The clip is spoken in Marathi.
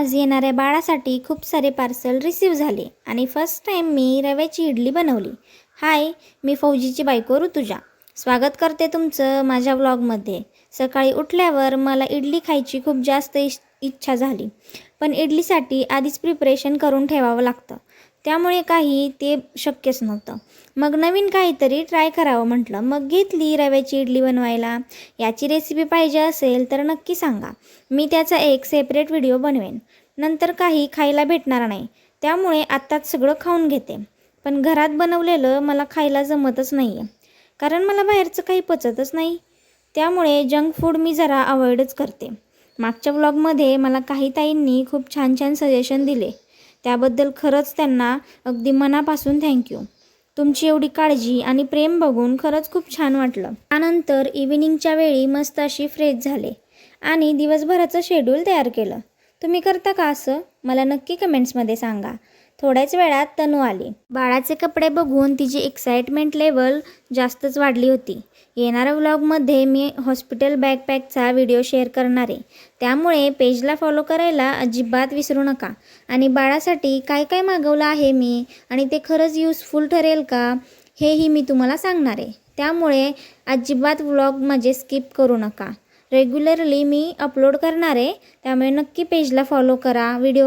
आज येणाऱ्या बाळासाठी खूप सारे पार्सल रिसीव झाले आणि फर्स्ट टाईम मी रव्याची इडली बनवली. हाय, मी फौजीची बायको ऋतुजा. स्वागत करते तुमचं माझ्या व्लॉगमध्ये. सकाळी उठल्यावर मला इडली खायची खूप जास्त इच्छा झाली, पण इडलीसाठी आधीच प्रिपरेशन करून ठेवावं लागतं, त्यामुळे काही ते शक्यच नव्हतं. मग नवीन काहीतरी ट्राय करावं म्हटलं. मग घेतली रव्याची इडली बनवायला. याची रेसिपी पाहिजे असेल तर नक्की सांगा, मी त्याचा एक सेपरेट व्हिडिओ बनवेन. नंतर काही खायला भेटणार नाही, त्यामुळे आत्ताच सगळं खाऊन घेते. पण घरात बनवलेलं मला खायला जमतच नाही आहे, कारण मला बाहेरचं काही पचतच नाही. त्यामुळे जंक फूड मी जरा अवॉइडच करते. मागच्या व्लॉगमध्ये मला काही ताईंनी खूप छान छान सजेशन दिले, त्याबद्दल खरंच त्यांना अगदी मनापासून थँक्यू. तुमची एवढी काळजी आणि प्रेम बघून खरंच खूप छान वाटलं. त्यानंतर इव्हिनिंगच्या वेळी मस्त अशी फ्रेश झाले आणि दिवसभराचं शेड्यूल तयार केलं. तुम्ही करता का असं? मला नक्की कमेंट्समध्ये सांगा. थोड्याच वेळात तनू आली. बाळाचे कपडे बघून तिची एक्साइटमेंट लेवल जास्तच वाढली होती. येणाऱ्या व्लॉगमध्ये मी हॉस्पिटल बॅकपॅकचा व्हिडिओ शेअर करणार आहे, त्यामुळे पेजला फॉलो करायला अजिबात विसरू नका. आणि बाळासाठी काय काय मागवलं आहे मी आणि ते खरंच युजफुल ठरेल का, हेही मी तुम्हाला सांगणार आहे. त्यामुळे अजिबात व्लॉग माझे स्किप करू नका. रेग्युलरली मी अपलोड करणार आहे, त्यामुळे नक्की पेजला फॉलो करा. व्हिडिओ